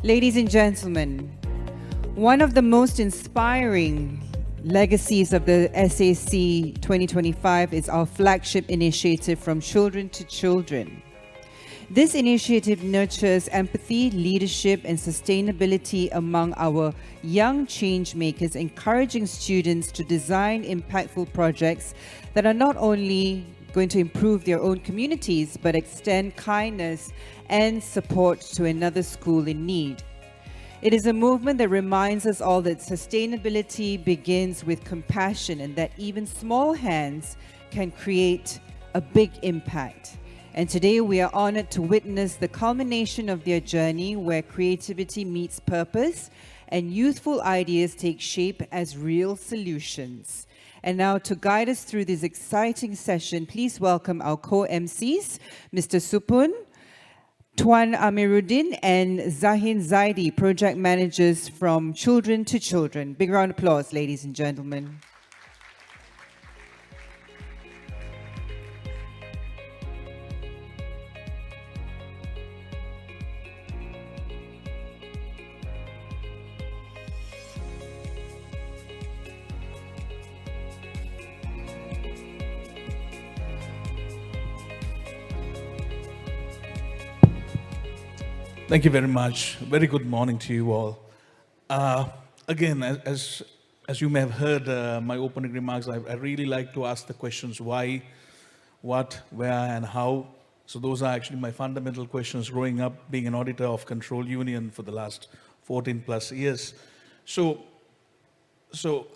Ladies and gentlemen, one of the most inspiring legacies of the SAC 2025 is our flagship initiative From Children to Children. This initiative nurtures empathy, leadership, and sustainability among our young change makers, encouraging students to design impactful projects that are not only going to improve their own communities, but extend kindness and support to another school in need. It is a movement that reminds us all that sustainability begins with compassion and that even small hands can create a big impact. And today we are honored to witness the culmination of their journey where creativity meets purpose and youthful ideas take shape as real solutions. And now to guide us through this exciting session, please welcome our co-MCs, Mr. Supun, Tuan Amiruddin and Zahin Zaidi, project managers from Children to Children. Big round of applause, ladies and gentlemen. Thank you very much. Very good morning to you all. Again, as you may have heard my opening remarks, I really like to ask the questions why, what, where, and how. So those are actually my fundamental questions growing up, being an auditor of Control Union for the last 14 plus years. So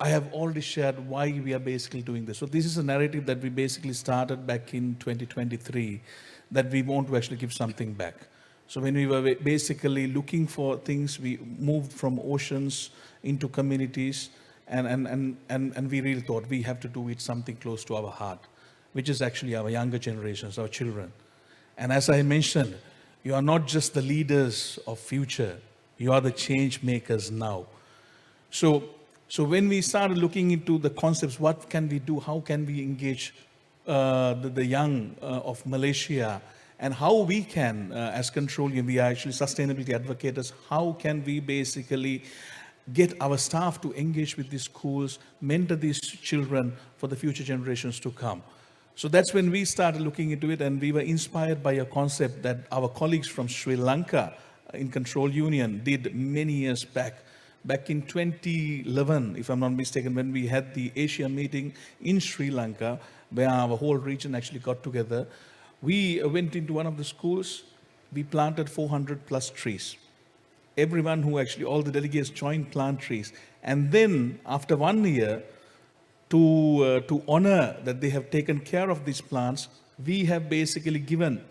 I have already shared why we are basically doing this. So this is a narrative that we basically started back in 2023, that we want to actually give something back. So when we were basically looking for things, we moved from oceans into communities, and we really thought we have to do it something close to our heart, which is actually our younger generations, our children. And as I mentioned, you are not just the leaders of future, you are the change makers now. So when we started looking into the concepts, what can we do, how can we engage the young of Malaysia, and how we can, as Control Union, we are actually sustainability advocates, how can we basically get our staff to engage with these schools, mentor these children for the future generations to come. So that's when we started looking into it, and we were inspired by a concept that our colleagues from Sri Lanka in Control Union did many years back. Back in 2011, if I'm not mistaken, when we had the Asia meeting in Sri Lanka, where our whole region actually got together, we went into one of the schools, we planted 400 plus trees. Everyone who actually, all the delegates joined plant trees. And then after 1 year, to honor that they have taken care of these plants, we have basically given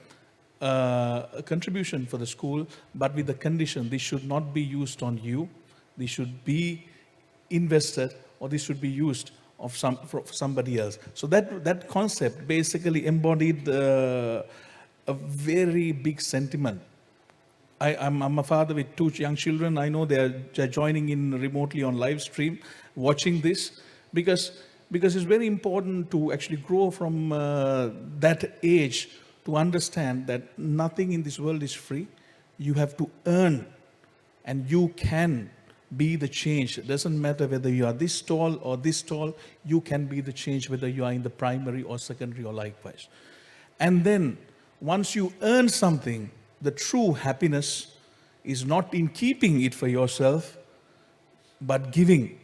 a contribution for the school, but with the condition, this should not be used on you, this should be invested, or this should be used for somebody else. So that concept basically embodied a very big sentiment. I'm a father with 2 young children. I know they're joining in remotely on live stream, watching this, because it's very important to actually grow from that age to understand that nothing in this world is free. You have to earn, and you can be the change. It doesn't matter whether you are this tall or this tall, you can be the change whether you are in the primary or secondary or likewise. And then once you earn something, the true happiness is not in keeping it for yourself, but giving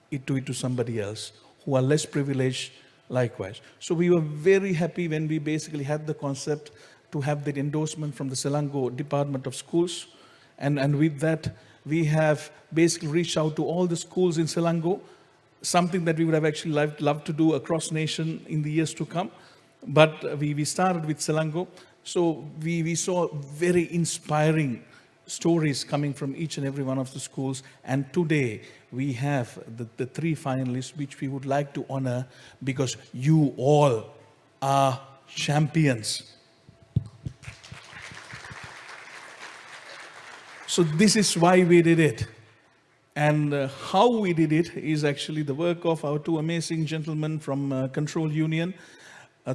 it to somebody else who are less privileged likewise. So we were very happy when we basically had the concept to have that endorsement from the Selangor Department of Schools. And with that, we have basically reached out to all the schools in Selangor, something that we would have actually loved to do across nation in the years to come. But we started with Selangor. So we saw very inspiring stories coming from each and every one of the schools. And today we have the 3 finalists, which we would like to honor, because you all are champions. So this is why we did it. And how we did it is actually the work of our 2 amazing gentlemen from Control Union,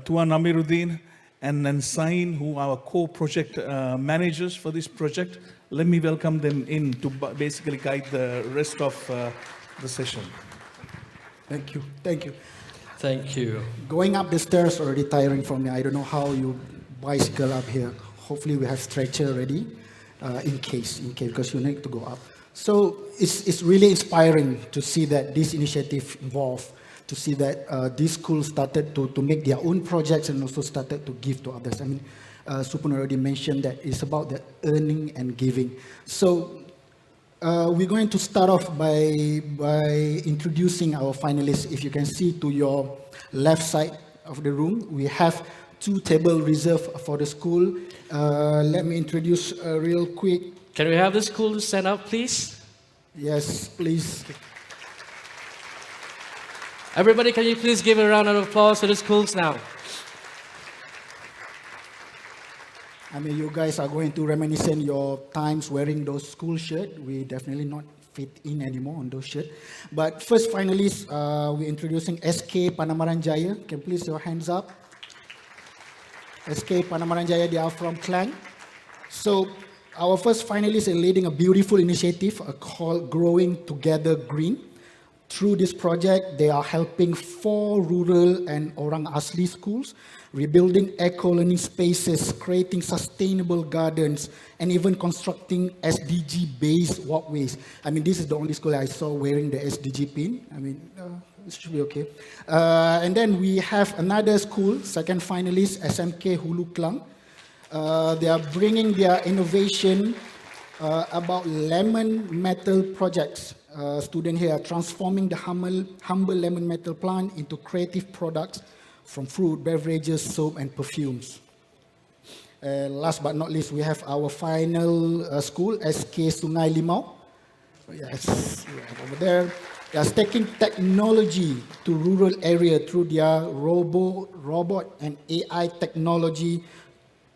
Tuan Amiruddin and then Sain, who are our co-project managers for this project. Let me welcome them in to basically guide the rest of the session. Thank you. Thank you. Thank you. Going up the stairs already tiring for me. I don't know how you bicycle up here. Hopefully we have stretcher ready in case, because you need to go up. So it's really inspiring to see that this initiative evolved, to see that this school started to make their own projects and also started to give to others. I mean, Supun already mentioned that it's about the earning and giving. So we're going to start off by introducing our finalists. If you can see to your left side of the room, we have 2 tables reserved for the school. Let me introduce real quick. Can we have the school to stand up, please? Yes, please. Everybody, can you please give a round of applause to the schools now? I mean, you guys are going to reminiscent your times wearing those school shirts. We definitely not fit in anymore on those shirts. But first finalist, we're introducing SK Panamaran Jaya. Can please your hands up? SK Panamaran Jaya, they are from Klang. So our first finalists are leading a beautiful initiative called Growing Together Green. Through this project, they are helping 4 rural and Orang Asli schools, rebuilding eco-learning spaces, creating sustainable gardens, and even constructing SDG-based walkways. I mean, this is the only school I saw wearing the SDG pin. I mean, it should be okay. And then we have another school, second finalist, SMK Hulu Klang. They are bringing their innovation about lemon metal projects. Students here are transforming the humble lemon metal plant into creative products from fruit, beverages, soap, and perfumes. Last but not least, we have our final school, SK Sungai Limau. Yes, we have over there. They are taking technology to rural area through their robot and AI technology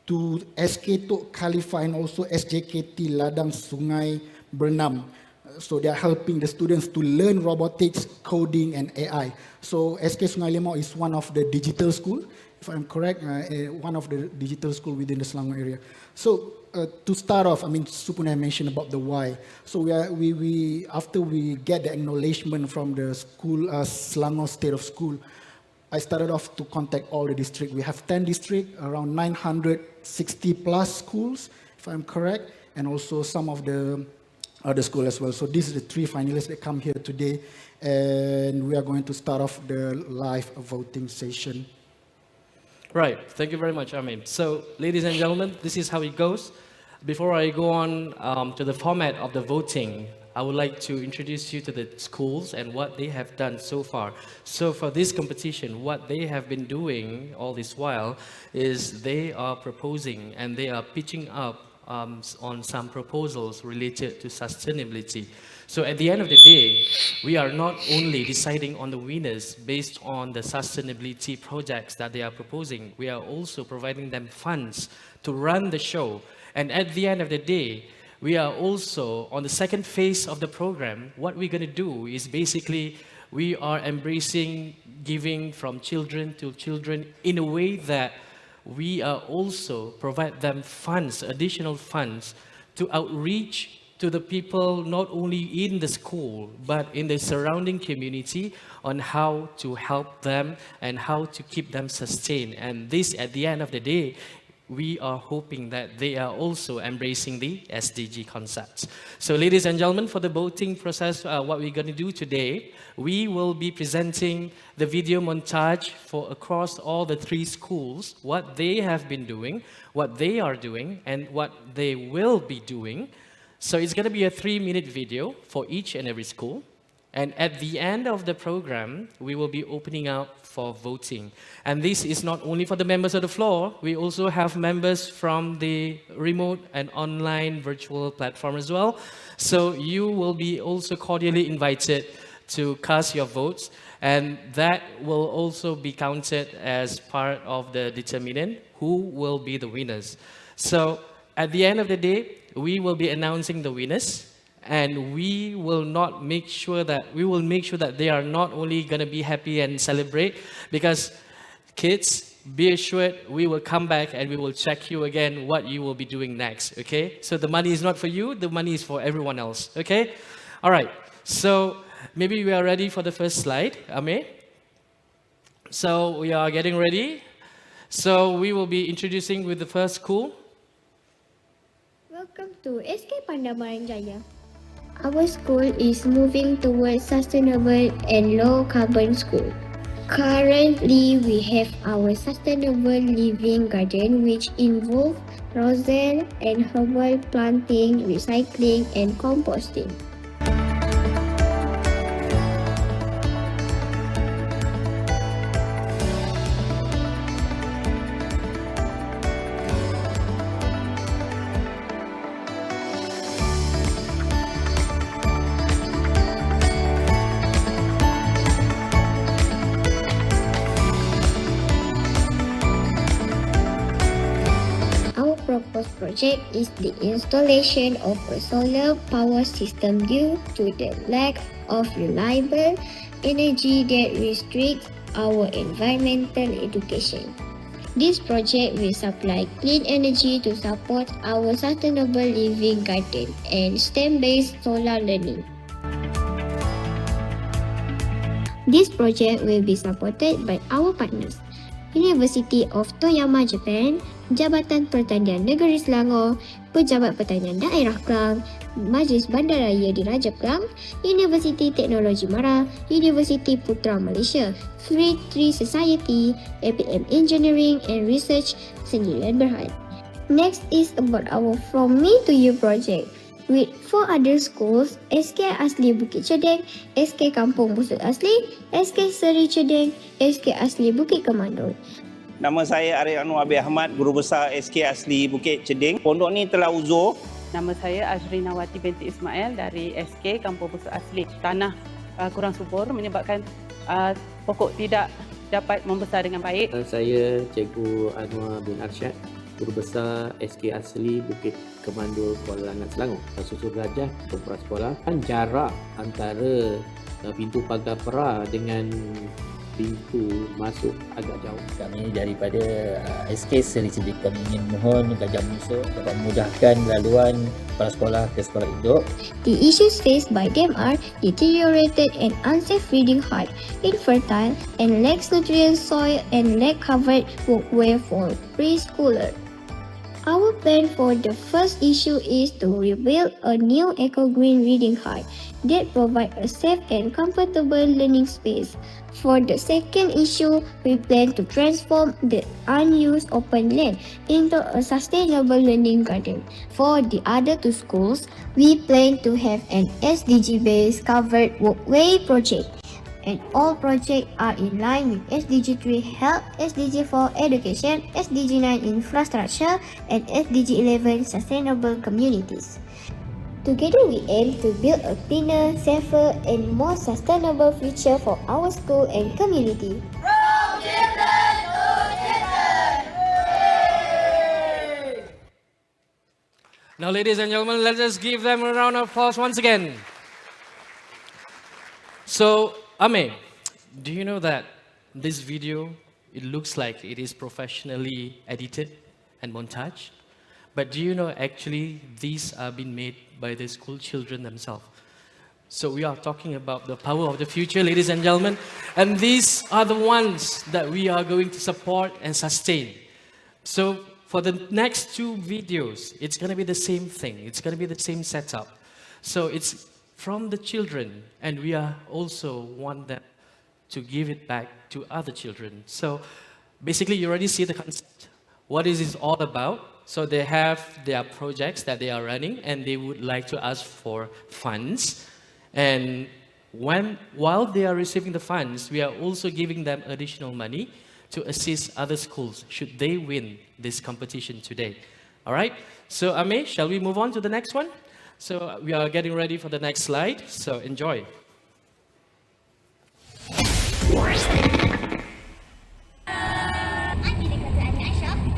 to SK Tok Khalifa and also SJKT Ladang Sungai Bernam. So they are helping the students to learn robotics, coding, and AI. So SK Sungai Limau is one of the digital school, if I'm correct, one of the digital school within the Selangor area. So to start off, I mean, Supun mentioned about the why. So we after we get the acknowledgement from the school, Selangor State of School, I started off to contact all the districts. We have 10 districts, around 960 plus schools, if I'm correct, and also some of the other school as well. So these are the 3 finalists that come here today, and we are going to start off the live voting session. Right, thank you very much, Amin. So, ladies and gentlemen, this is how it goes. Before I go on to the format of the voting, I would like to introduce you to the schools and what they have done so far. So for this competition, what they have been doing all this while is they are proposing and they are pitching up on some proposals related to sustainability. So at the end of the day, we are not only deciding on the winners based on the sustainability projects that they are proposing, we are also providing them funds to run the show. And at the end of the day, we are also on the second phase of the program. What we're going to do is basically we are embracing giving from children to children in a way that we are also provide them funds, additional funds, to outreach to the people not only in the school but in the surrounding community on how to help them and how to keep them sustained. And this, at the end of the day, we are hoping that they are also embracing the SDG concepts. So ladies and gentlemen, for the voting process, what we're going to do today, we will be presenting the video montage for across all the 3 schools, what they have been doing, what they are doing, and what they will be doing. So it's going to be a 3-minute video for each and every school. And at the end of the program, we will be opening up for voting. And this is not only for the members of the floor, we also have members from the remote and online virtual platform as well. So you will be also cordially invited to cast your votes, and that will also be counted as part of the determinant who will be the winners. So at the end of the day, we will be announcing the winners. And we will make sure that they are not only going to be happy and celebrate, because kids, be assured we will come back and we will check you again what you will be doing next, okay? So the money is not for you, the money is for everyone else, okay? All right, so maybe we are ready for the first slide, Ame. So we are getting ready. So we will be introducing with the first school. Welcome to SK Pandamaran Jaya. Our school is moving towards sustainable and low carbon school. Currently, we have our sustainable living garden which involve roselle and herbal planting, recycling and composting. Our proposed project is the installation of a solar power system due to the lack of reliable energy that restricts our environmental education. This project will supply clean energy to support our sustainable living garden and STEM-based solar learning. This project will be supported by our partners, University of Toyama, Japan, Jabatan Pertanian Negeri Selangor, Pejabat Pertanian Daerah Klang, Majlis Bandaraya Diraja Klang, Universiti Teknologi Mara, Universiti Putra Malaysia, Free Tree Society, APM Engineering and Research, Sendirian Berhad. Next is about our From Me to You project. With 4 other schools, SK Asli Bukit Cedeng, SK Kampung Busut Asli, SK Seri Cedeng, SK Asli Bukit Kemandul. Nama saya Arif Anwar Abi Ahmad, Guru Besar SK Asli Bukit Cedeng. Pondok ni telah uzur. Nama saya Azrinawati binti Ismail dari SK Kampung Busut Asli. Tanah kurang subur menyebabkan pokok tidak dapat membesar dengan baik. Saya Cikgu Anwar bin Arsyad, Guru Besar SK Asli Bukit Kemandul, Kuala Langat, Selangor. Susul gajah untuk prasekolah. Jarak antara pintu pagar Pera dengan pintu masuk agak jauh. Kami daripada SK Seri Cedeng kami ingin mohon Gajah Musuh dapat memudahkan laluan prasekolah ke sekolah induk. The issues faced by them are deteriorated and unsafe reading height, infertile and lacks nutrient soil and lack covered walkway for preschooler. Our plan for the first issue is to rebuild a new eco-green reading height that provide a safe and comfortable learning space. For the second issue, we plan to transform the unused open land into a sustainable learning garden. For the other 2 schools, we plan to have an SDG-based covered walkway project. And all projects are in line with SDG 3 Health, SDG 4 Education, SDG 9 Infrastructure, and SDG 11 Sustainable Communities. Together we aim to build a cleaner, safer, and more sustainable future for our school and community. Now, ladies and gentlemen, let us give them a round of applause once again. So, Ame, do you know that this video, it looks like it is professionally edited and montaged? But do you know actually these are being made by the school children themselves? So we are talking about the power of the future, ladies and gentlemen. And these are the ones that we are going to support and sustain. So for the next 2 videos, it's going to be the same thing. It's going to be the same setup. So it's from the children, and we are also want them to give it back to other children. So basically, you already see the concept. What is this all about? So they have their projects that they are running, and they would like to ask for funds. And while they are receiving the funds, we are also giving them additional money to assist other schools should they win this competition today. All right? So Ame, shall we move on to the next one? So we are getting ready for the next slide. So enjoy.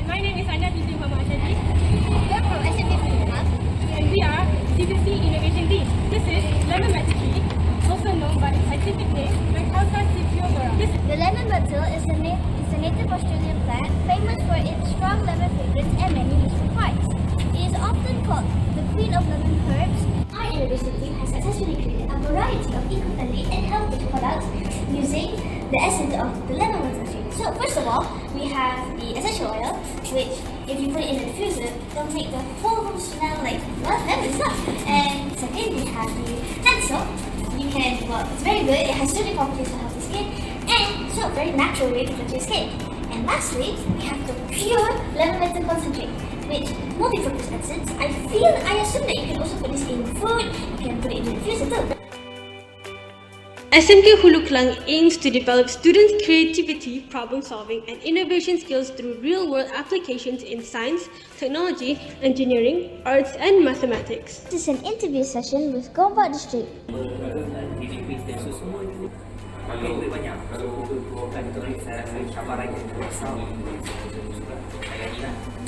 My name is Anya binti Muhammad Ashadi. We are from SMK Hub, and we are CCC Innovation Team. This is lemon myrtle tree, also known by its scientific name, Macausa Cipiobora. The lemon myrtle is a native Australian plant if you put it in a diffuser, it'll make the whole room smell like, well, heaven stuff. And second, we have the hand soap. You can, well, it's very good. It has soothing properties to help the skin, and so a very natural way to cleanse your skin. And lastly, we have the pure lemon myrtle concentrate, which multi-purpose essence. I assume that you can also put this in food. You can put it in the diffuser too. SMK Hulu Klang aims to develop students' creativity, problem-solving, and innovation skills through real-world applications in science, technology, engineering, arts, and mathematics. This is an interview session with Gombak District.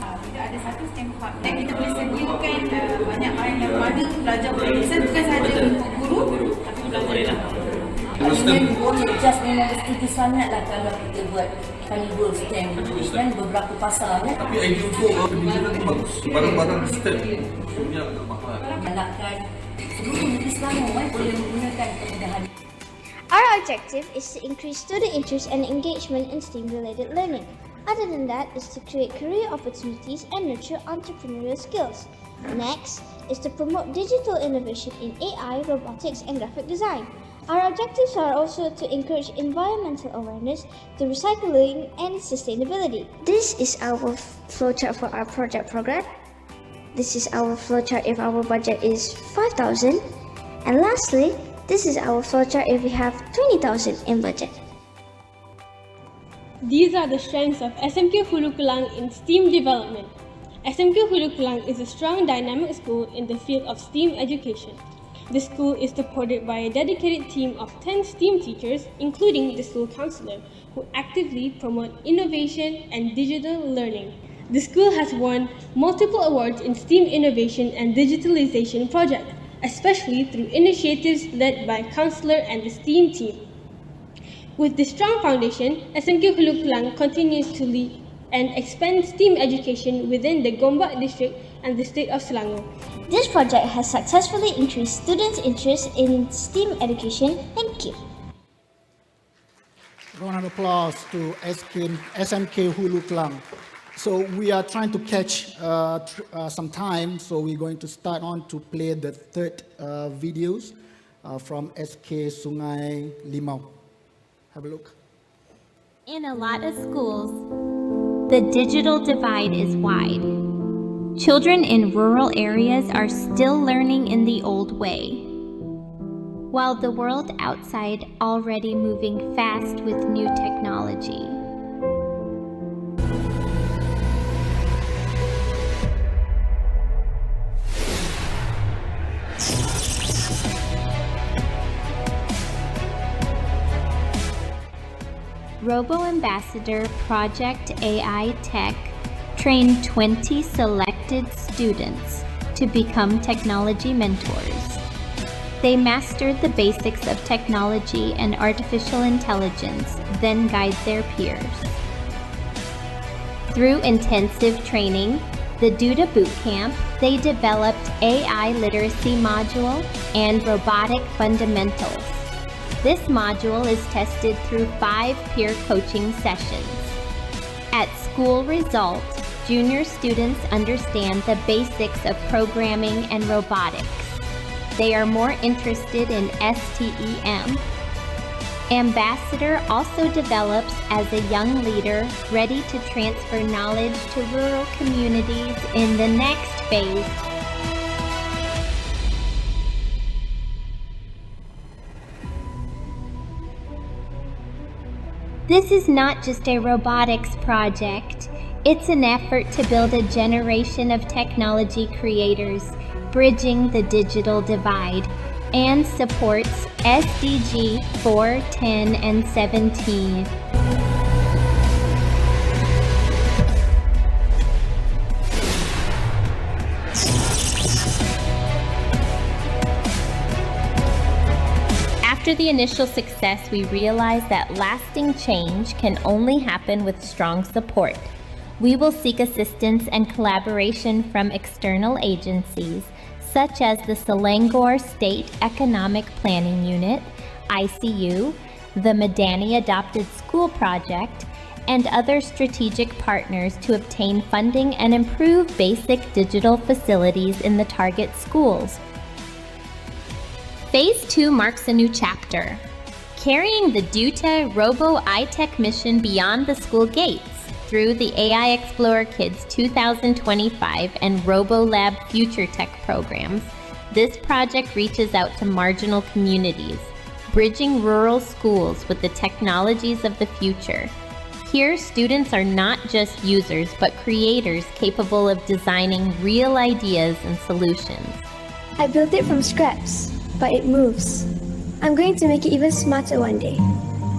Tidak ada satu STEM hub dan kita boleh sediakan banyak orang yang mana belajar berkesan bukan sahaja untuk guru tapi belajar just memang setuju sangat lah kalau kita buat carnival STEM dan beberapa pasar ya. Tapi idea untuk pendidikan itu bagus. Barang-barang STEM sebenarnya agak mahal. Menakkan seluruh negeri Selangor boleh menggunakan kemudahan. Our objective is to increase student interest and engagement in STEM-related learning. Other than that is to create career opportunities and nurture entrepreneurial skills. Next is to promote digital innovation in AI, robotics, and graphic design. Our objectives are also to encourage environmental awareness through recycling and sustainability. This is our flowchart for our project program. This is our flowchart if our budget is 5,000. And lastly, this is our flowchart if we have 20,000 in budget. These are the strengths of SMK Hulu Kelang in STEAM development. SMK Hulu Kelang is a strong, dynamic school in the field of STEAM education. The school is supported by a dedicated team of 10 STEAM teachers, including the school counselor, who actively promote innovation and digital learning. The school has won multiple awards in STEAM innovation and digitalization projects, especially through initiatives led by counselor and the STEAM team. With this strong foundation, SMK Hulu Kelang continues to lead and expand STEAM education within the Gombak district and the state of Selangor. This project has successfully increased students' interest in STEAM education. Thank you. Round of applause to SMK Hulu Kelang. So we are trying to catch some time, so we're going to start on to play the third videos from SK Sungai Limau. Have a look. In a lot of schools, the digital divide is wide. Children in rural areas are still learning in the old way, while the world outside already moving fast with new technology. Robo-Ambassador Project AI Tech trained 20 selected students to become technology mentors. They mastered the basics of technology and artificial intelligence, then guide their peers. Through intensive training, the Duda Bootcamp, they developed AI literacy module and robotic fundamentals. This module is tested through 5 peer coaching sessions. At school results, junior students understand the basics of programming and robotics. They are more interested in STEM. Ambassador also develops as a young leader ready to transfer knowledge to rural communities in the next phase. This is not just a robotics project. It's an effort to build a generation of technology creators, bridging the digital divide, and supports SDG 4, 10, and 17. After the initial success, we realized that lasting change can only happen with strong support. We will seek assistance and collaboration from external agencies, such as the Selangor State Economic Planning Unit, ICU, the Madani Adopted School Project, and other strategic partners to obtain funding and improve basic digital facilities in the target schools. Phase 2 marks a new chapter, carrying the DUTA Robo iTech mission beyond the school gates through the AI Explorer Kids 2025 and RoboLab Future Tech programs. This project reaches out to marginal communities, bridging rural schools with the technologies of the future. Here, students are not just users, but creators capable of designing real ideas and solutions. I built it from scraps, but it moves. I'm going to make it even smarter one day.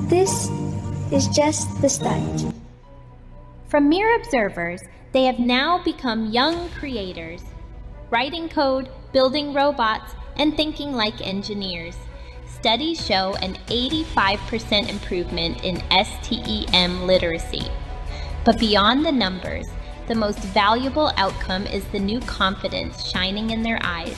This is just the start. From mere observers, they have now become young creators, writing code, building robots, and thinking like engineers. Studies show an 85% improvement in STEM literacy. But beyond the numbers, the most valuable outcome is the new confidence shining in their eyes.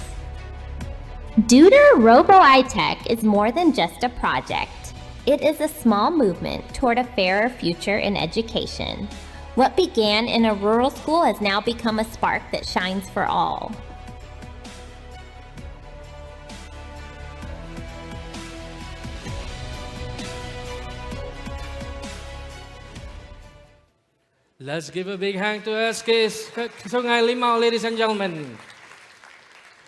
DUTA Robo iTech is more than just a project. It is a small movement toward a fairer future in education. What began in a rural school has now become a spark that shines for all. Let's give a big hand to SK Sungai Limau, ladies and gentlemen.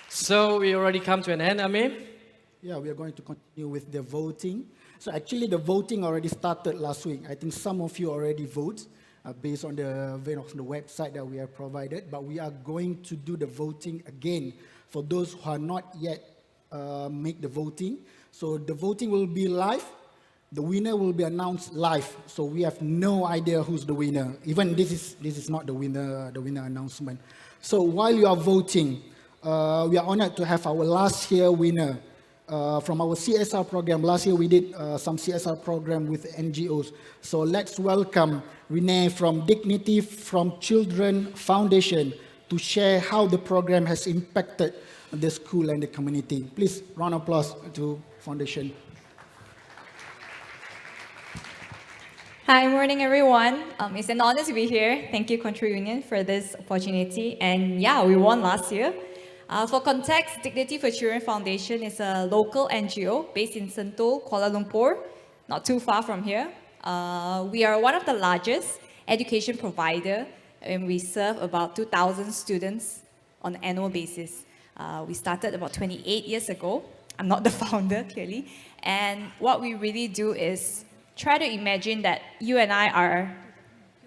So we already come to an end, Amir. Yeah, we are going to continue with the voting. So actually the voting already started last week. I think some of you already voted based on the website that we have provided, but we are going to do the voting again for those who are not yet make the voting. So the voting will be live. The winner will be announced live. So we have no idea who's the winner. Even this is not the winner announcement. So while you are voting, we are honored to have our last year winner from our CSR program. Last year we did some CSR program with NGOs. So let's welcome Renee from Dignity from Children Foundation to share how the program has impacted the school and the community. Please, round of applause to Foundation. Hi, morning everyone. It's an honor to be here. Thank you, Control Union, for this opportunity. And yeah, we won last year. For context, Dignity for Children Foundation is a local NGO based in Sentul, Kuala Lumpur, not too far from here. We are one of the largest education provider, and we serve about 2,000 students on an annual basis. We started about 28 years ago. I'm not the founder, clearly. And what we really do is try to imagine that you and I are,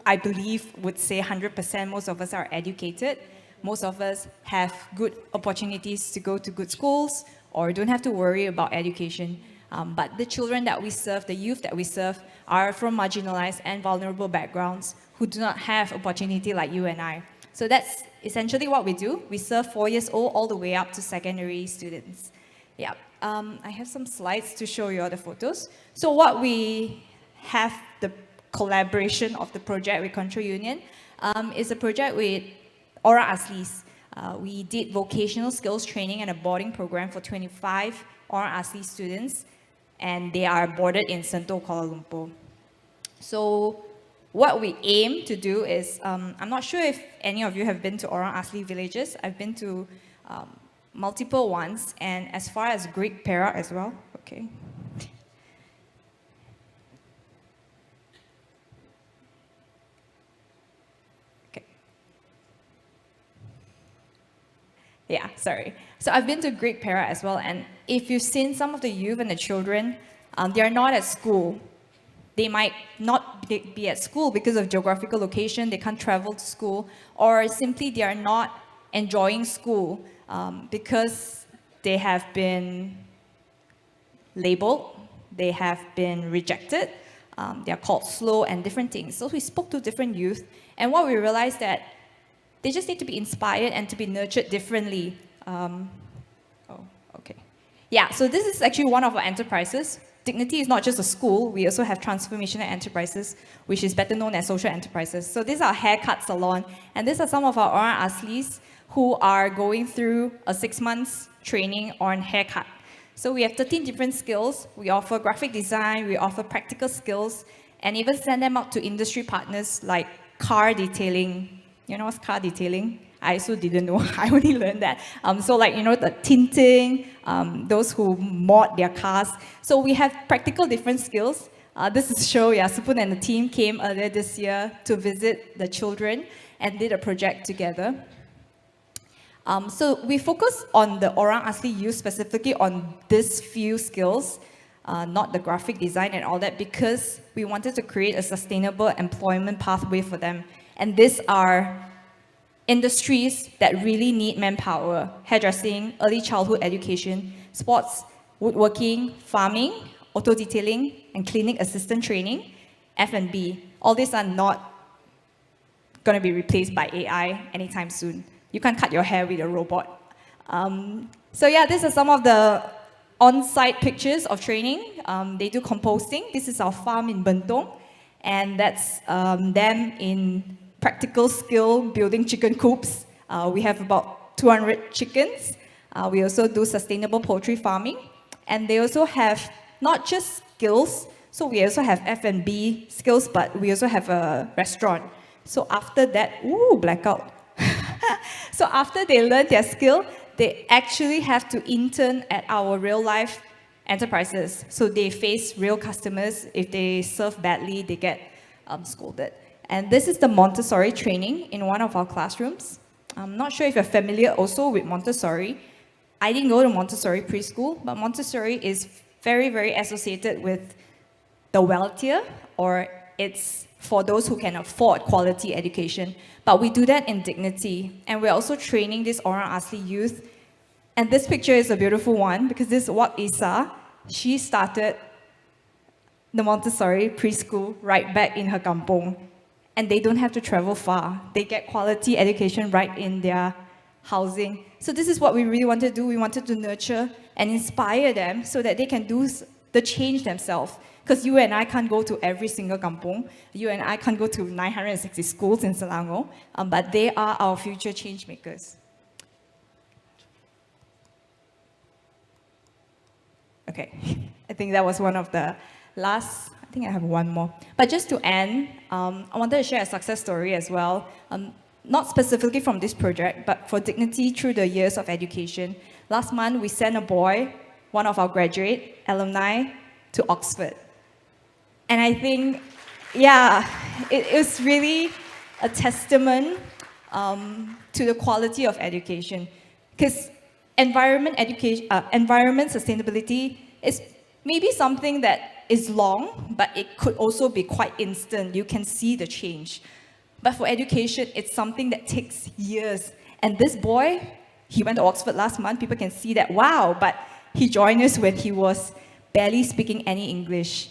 I believe, would say 100%, most of us are educated. Most of us have good opportunities to go to good schools or don't have to worry about education. But the children that we serve, the youth that we serve, are from marginalized and vulnerable backgrounds who do not have opportunity like you and I. So that's essentially what we do. We serve 4 years old all the way up to secondary students. Yeah. I have some slides to show you all the photos. So what we have, the collaboration of the project with Control Union, is a project with Orang Aslis. We did vocational skills training and a boarding program for 25 Orang Asli students, and they are boarded in Sentul, Kuala Lumpur. So what we aim to do is, I'm not sure if any of you have been to Orang Asli villages. I've been to multiple ones, and as far as Great Perak as well. Okay. Okay. Yeah, sorry. So I've been to Great Perak as well, and if you've seen some of the youth and the children, they are not at school. They might not be at school because of geographical location, they can't travel to school, or simply they are not enjoying school because they have been labeled, they have been rejected, they are called slow and different things. So we spoke to different youth, and what we realized that they just need to be inspired and to be nurtured differently. Yeah, so this is actually one of our enterprises. Dignity is not just a school, we also have transformational enterprises, which is better known as social enterprises. So these are haircut salon, and these are some of our Orang Aslis who are going through a 6 months training on haircut. So we have 13 different skills. We offer graphic design, we offer practical skills, and even send them out to industry partners like car detailing. You know what's car detailing? I also didn't know. I only learned that. So like, you know, the tinting, those who mod their cars. So we have practical different skills. This is show, yeah, Supun and the team came earlier this year to visit the children and did a project together. So we focus on the Orang Asli youth specifically on these few skills, not the graphic design and all that, because we wanted to create a sustainable employment pathway for them. And these are industries that really need manpower: hairdressing, early childhood education, sports, woodworking, farming, auto detailing, and clinic assistant training, F&B. All these are not going to be replaced by AI anytime soon. You can't cut your hair with a robot. So yeah, these are some of the on-site pictures of training. They do composting. This is our farm in Bentong, and that's them in practical skill building chicken coops. We have about 200 chickens. We also do sustainable poultry farming. And they also have not just skills, so we also have F&B skills, but we also have a restaurant. So after that, ooh, blackout. So after they learn their skill, they actually have to intern at our real-life enterprises. So they face real customers. If they serve badly, they get scolded. And this is the Montessori training in one of our classrooms. I'm not sure if you're familiar also with Montessori. I didn't go to Montessori preschool, but Montessori is very, very associated with the wealthier, or it's for those who can afford quality education. But we do that in dignity. And we're also training this Orang Asli youth. And this picture is a beautiful one because this is Wak Isa. She started the Montessori preschool right back in her kampong. And they don't have to travel far. They get quality education right in their housing. So this is what we really wanted to do. We wanted to nurture and inspire them so that they can do the change themselves. Because you and I can't go to every single kampong. You and I can't go to 960 schools in Selangor. But they are our future change makers. Okay, I think that was one of the last. I think I have one more. But just to end, I wanted to share a success story as well. Not specifically from this project, but for dignity through the years of education. Last month, we sent a boy, one of our graduate alumni, to Oxford. And I think, yeah, it was really a testament to the quality of education. Because environment sustainability is maybe something that is long, but it could also be quite instant. You can see the change. But for education, it's something that takes years. And this boy, he went to Oxford last month. People can see that, wow, but he joined us when he was barely speaking any English.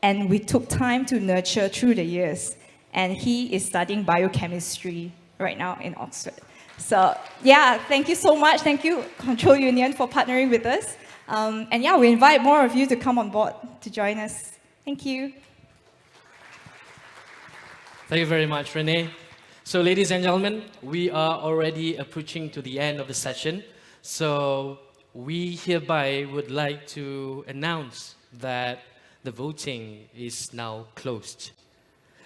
And we took time to nurture through the years. And he is studying biochemistry right now in Oxford. So yeah, thank you so much. Thank you, Control Union, for partnering with us. And yeah, we invite more of you to come on board to join us. Thank you. Thank you very much, Renee. So ladies and gentlemen, we are already approaching to the end of the session. So we hereby would like to announce that the voting is now closed.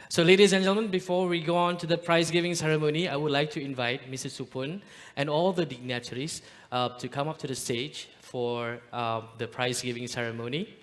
So ladies and gentlemen, before we go on to the prize giving ceremony, I would like to invite Mrs. Supun and all the dignitaries to come up to the stage for the prize giving ceremony.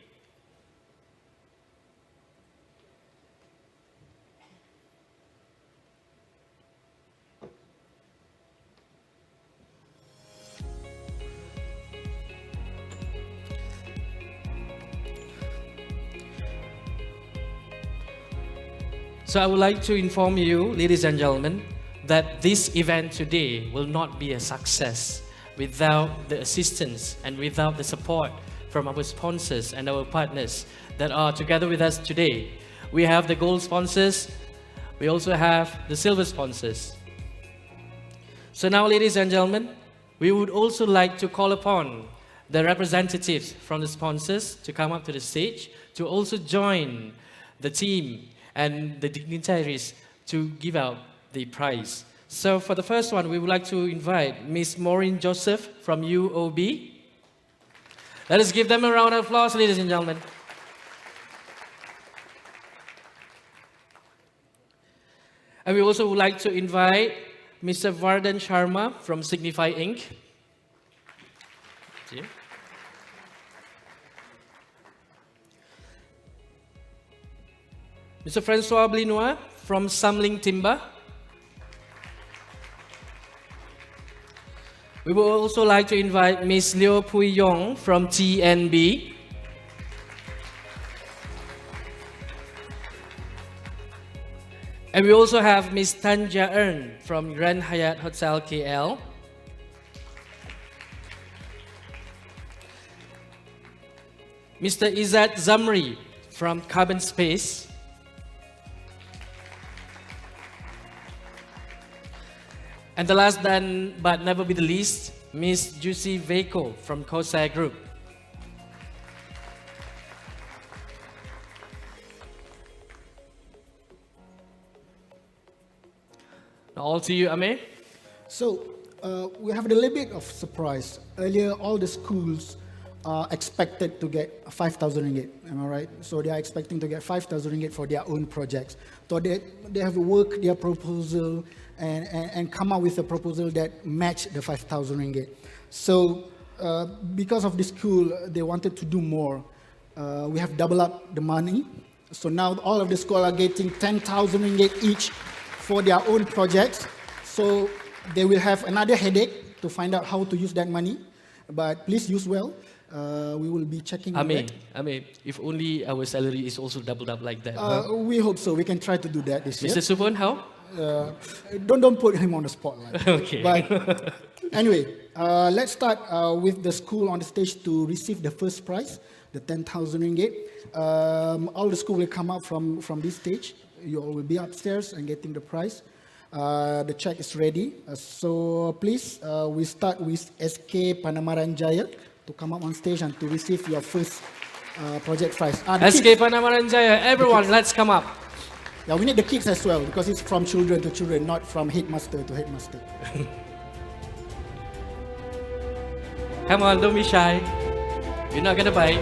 So I would like to inform you, ladies and gentlemen, that this event today will not be a success without the assistance and without the support from our sponsors and our partners that are together with us today. We have the gold sponsors, we also have the silver sponsors. So now, ladies and gentlemen, we would also like to call upon the representatives from the sponsors to come up to the stage to also join the team and the dignitaries to give out the prize. So for the first one, we would like to invite Ms. Maureen Joseph from UOB. Let us give them a round of applause, ladies and gentlemen. And we also would like to invite Mr. Vardhan Sharma from Signify Inc. Thank you. Mr. Francois Blinois from Samling Timber. We would also like to invite Ms. Liu Pui Yong from TNB. And we also have Ms. Tanja Ern from Grand Hyatt Hotel KL. Mr. Izzat Zamri from Carbon Space. And the last but never be the least, Ms. Juicy Veko from Corsair Group. Now all to you, Amir. So we have a little bit of surprise. Earlier, all the schools are expected to get 5,000 ringgit. Am I right? So they are expecting to get 5,000 ringgit for their own projects. So they have to work their proposal and come up with a proposal that match the 5,000 ringgit. So because of this school, they wanted to do more. We have doubled up the money. So now all of the schools are getting 10,000 ringgit each for their own projects. So they will have another headache to find out how to use that money. But please use well. We will be checking on that. Amir, if only our salary is also doubled up like that. We hope so. We can try to do that this year. Mr. Supon, how? Don't put him on the spotlight. Okay. But anyway, let's start with the school on the stage to receive the first prize, the 10,000 ringgit. All the school will come up from this stage. You all will be upstairs and getting the prize. The check is ready. So please, we start with SK Panamaran Jaya to come up on stage and to receive your first project prize. SK Panamaran Jaya, everyone, let's come up. Yeah, we need the kids as well because it's from children to children, not from headmaster to headmaster. Come on, don't be shy. You're not gonna bite.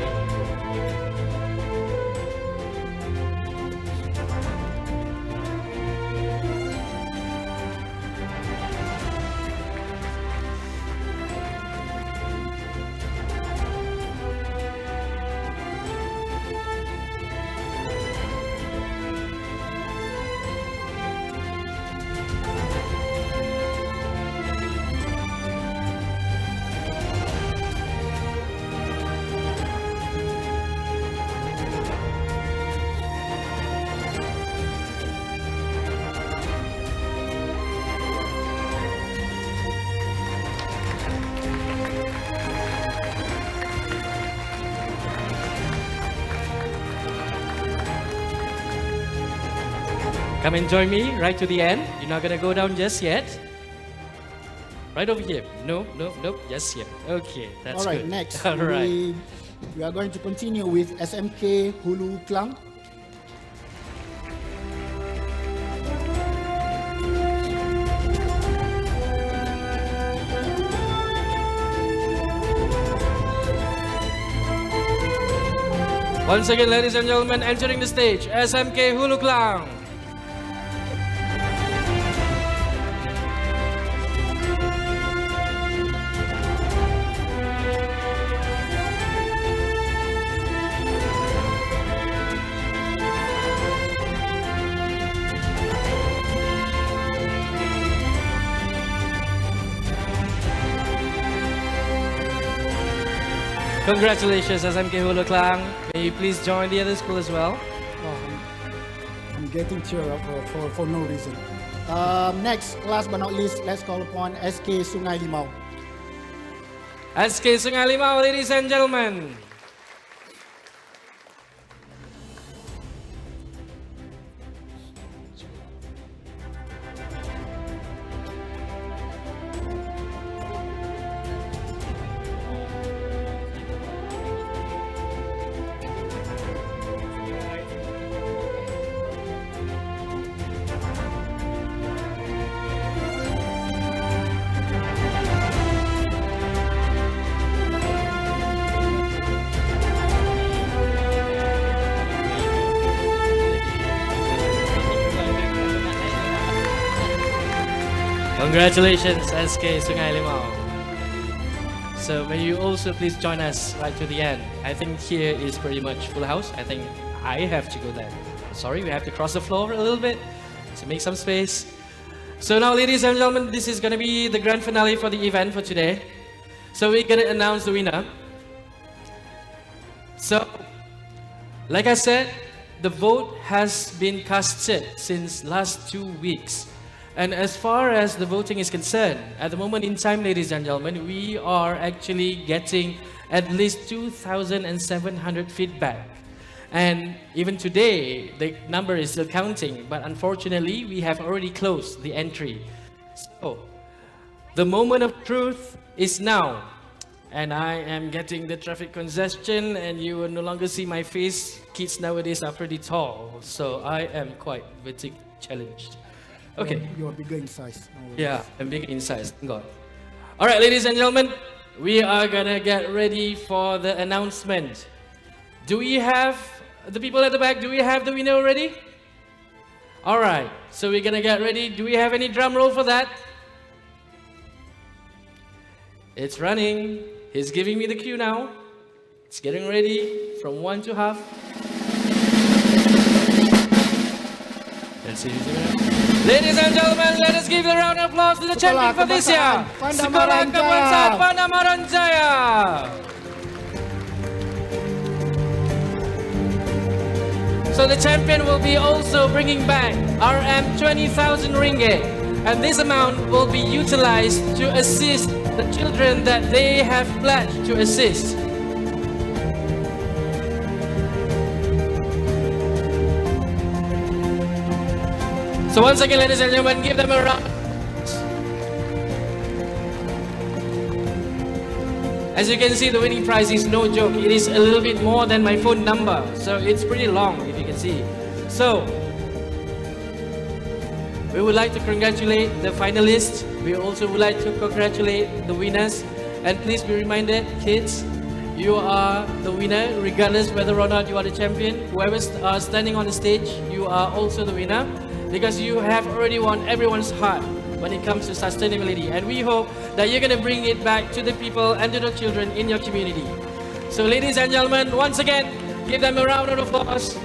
Come and join me right to the end. You're not gonna go down just yet. Right over here. No, just here. Okay, that's all right, good. Next, All right. we are going to continue with SMK Hulu Klang. Once again, ladies and gentlemen, entering the stage, SMK Hulu Klang. Congratulations, SMK Hulu Klang. May you please join the other school as well. I'm getting teared up for no reason. Next, last but not least, let's call upon SK Sungai Limau. SK Sungai Limau, ladies and gentlemen. Congratulations, SK Sungai Limau. So may you also please join us right to the end. I think here is pretty much full house. I think I have to go there. Sorry, we have to cross the floor a little bit to make some space. So now, ladies and gentlemen, this is going to be the grand finale for the event for today. So we're going to announce the winner. So, like I said, the vote has been casted since last 2 weeks. And as far as the voting is concerned, at the moment in time, ladies and gentlemen, we are actually getting at least 2,700 feedback. And even today, the number is still counting, but unfortunately, we have already closed the entry. So, the moment of truth is now. And I am getting the traffic congestion, and you will no longer see my face. Kids nowadays are pretty tall, so I am quite vertic challenged. Okay. You're bigger in size. Yeah, I'm bigger in size, thank God. All right, ladies and gentlemen, we are gonna get ready for the announcement. Do we have the people at the back? Do we have the winner already? All right, so we're gonna get ready. Do we have any drum roll for that? It's running. He's giving me the cue now. It's getting ready from 1 to half. Let's see. Ladies and gentlemen, let us give a round of applause to the champion for this year. Sekolah Kebangsaan Pandamaran Jaya. So the champion will be also bringing back RM 20,000 ringgit, and this amount will be utilized to assist the children that they have pledged to assist. So once again, ladies and gentlemen, give them a round. As you can see, the winning prize is no joke. It is a little bit more than my phone number, so it's pretty long, if you can see. So, we would like to congratulate the finalists. We also would like to congratulate the winners. And please be reminded, kids, you are the winner, regardless whether or not you are the champion. Whoever's standing on the stage, you are also the winner, because you have already won everyone's heart when it comes to sustainability. And we hope that you're going to bring it back to the people and to the children in your community. So ladies and gentlemen, once again, give them a round of applause.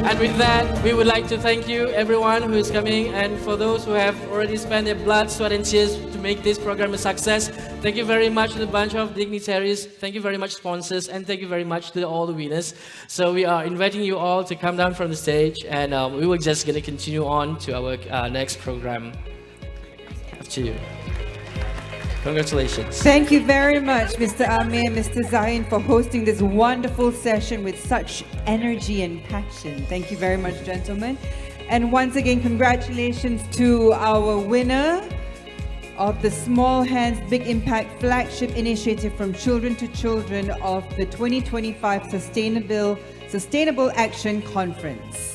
And with that, we would like to thank you, everyone who is coming, and for those who have already spent their blood, sweat and tears to make this program a success. Thank you very much to the bunch of dignitaries. Thank you very much, sponsors, and thank you very much to all the winners. So we are inviting you all to come down from the stage, and we were just going to continue on to our next program. After you. Congratulations. Thank you very much, Mr. Amir and Mr. Zahin, for hosting this wonderful session with such energy and passion. Thank you very much, gentlemen. And once again, congratulations to our winner of the Small Hands Big Impact flagship initiative from Children to Children of the 2025 Sustainable Action Conference.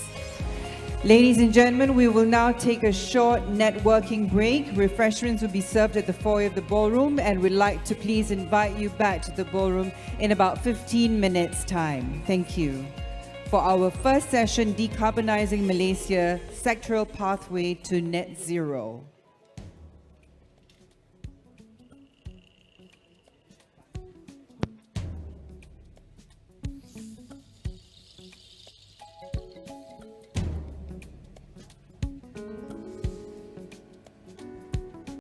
Ladies and gentlemen, we will now take a short networking break. Refreshments will be served at the foyer of the ballroom, and we'd like to please invite you back to the ballroom in about 15 minutes' time. Thank you. For our first session, Decarbonizing Malaysia, Sectoral Pathway to Net Zero.